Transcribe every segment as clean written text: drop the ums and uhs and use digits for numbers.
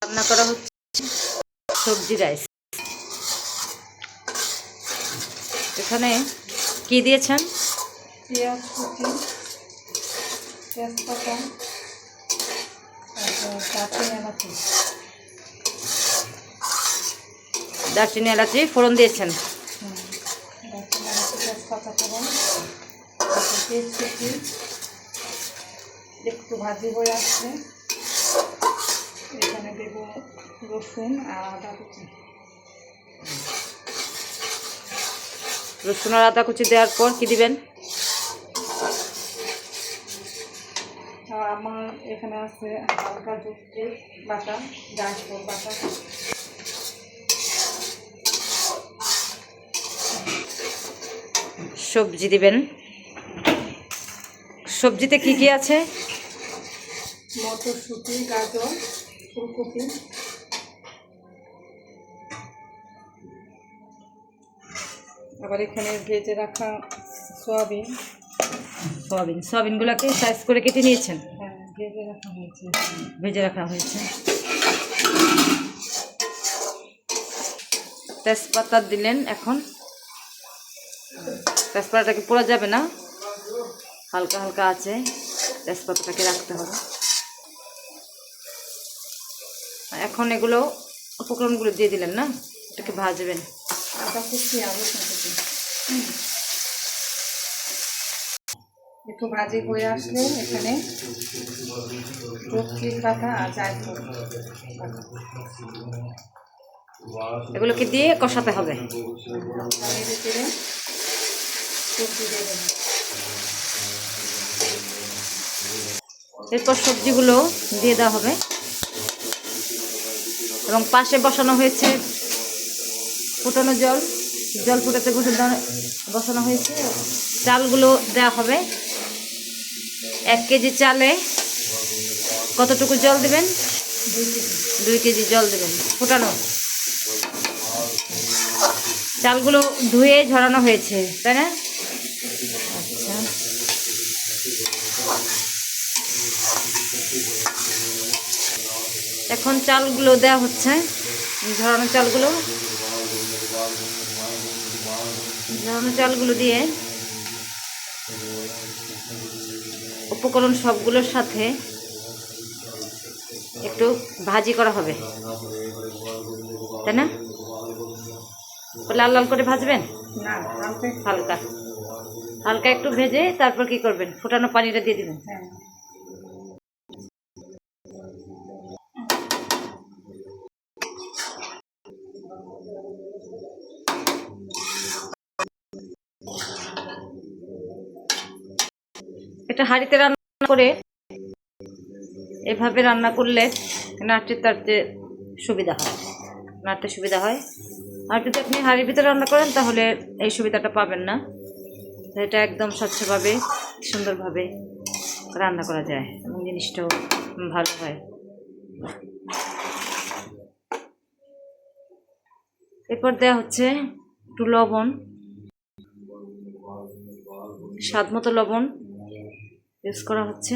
রান্না করা হচ্ছে সবজি রাইস। এখানে কি দিয়েছেন? পেঁয়াজ কুচি, তেজপাতা, দারচিনি এলাচি ফোড়ন দিয়েছেন। তেজপাতা ফোড়ন, পেঁয়াজ কুচি একটু ভাজি হয়ে আসছে। এখানে দেব রসুন আর আদা কুচি। রসুন আর আদা কুচি দেওয়ার পর কি দিবেন? আমার এখানে আছে হালকা দুধ বাটা, জায়ফল বাটা, সবজি দিবেন। সবজিতে কি কি আছে? মটরশুঁটি, গাজর, ফুলকপি, আবার এখানে ভেজে রাখা সয়াবিন। সয়াবিনগুলোকে সাইজ করে কেটে নিয়েছেন? হ্যাঁ, ভেজে রাখা হয়েছে। তেজপাতা দিলেন। এখন তেজপাতাটাকে পোড়া যাবে না, হালকা হালকা আছে, তেজপাতাটাকে রাখতে হবে। এখন এগুলো উপকরণগুলো দিয়ে দিলেন না, এটাকে ভাজবেন। আদা কুচি, একটু ভাজি হয়ে আসলে এখানে রসুন বাটা আর জায়ফল এগুলোকে দিয়ে কষাতে হবে। এরপর সবজিগুলো দিয়ে দেওয়া হবে এবং পাশে বসানো হয়েছে ফুটানো জল ফুটাতে বসানো হয়েছে। চালগুলো দেওয়া হবে। 1 কেজি চালে কতটুকু জল দেবেন? 2 কেজি জল দেবেন ফুটানো। চালগুলো ধুয়ে ঝরানো হয়েছে, তাই না? আচ্ছা, এখন চালগুলো দেওয়া হচ্ছে, ঝরানো চালগুলো দিয়ে উপকরণ সবগুলোর সাথে একটু ভাজি করা হবে, তাই না? লাল লাল করে ভাজবেন না, হালকা হালকা একটু ভেজে তারপর কি করবেন? ফুটানো পানিটা দিয়ে দিবেন। এটা হাঁড়িতে রান্না করে এভাবে রান্না করলে নাড়তে সুবিধা হয়। আর যদি আপনি হাঁড়ির ভিতরে রান্না করেন তাহলে এই সুবিধাটা পাবেন না। এটা একদম স্বচ্ছভাবে সুন্দরভাবে রান্না করা যায় এবং জিনিসটাও ভালো হয়। এরপর দেওয়া হচ্ছে একটু লবণ, স্বাদ মতো লবণ ইউজ করা হচ্ছে।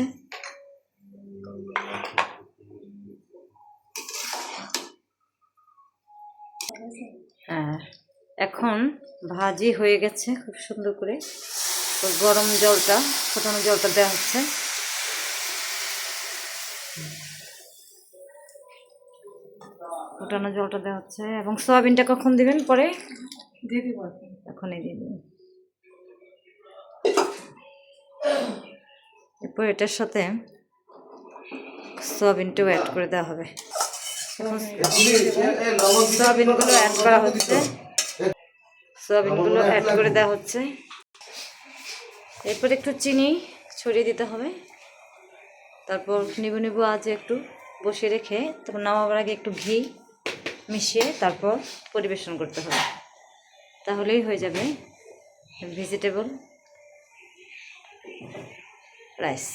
এখন ভাজি হয়ে গেছে খুব সুন্দর করে। গরম জলটা, ফোটানো জলটা দেওয়া হচ্ছে। এবং সয়াবিনটা কখন দিবেন? পরে দিয়ে দিব, এখনই দিয়ে দিবেন। এরপর এটার সাথে সয়াবিনটাও অ্যাড করে দেওয়া হবে। সয়াবিনগুলো অ্যাড করে দেওয়া হচ্ছে। এরপর একটু চিনি ছড়িয়ে দিতে হবে। তারপর নিবু আজে একটু বসিয়ে রেখে তারপর নামাবার আগে একটু ঘি মিশিয়ে তারপর পরিবেশন করতে হবে। তাহলেই হয়ে যাবে ভেজিটেবল রাইস।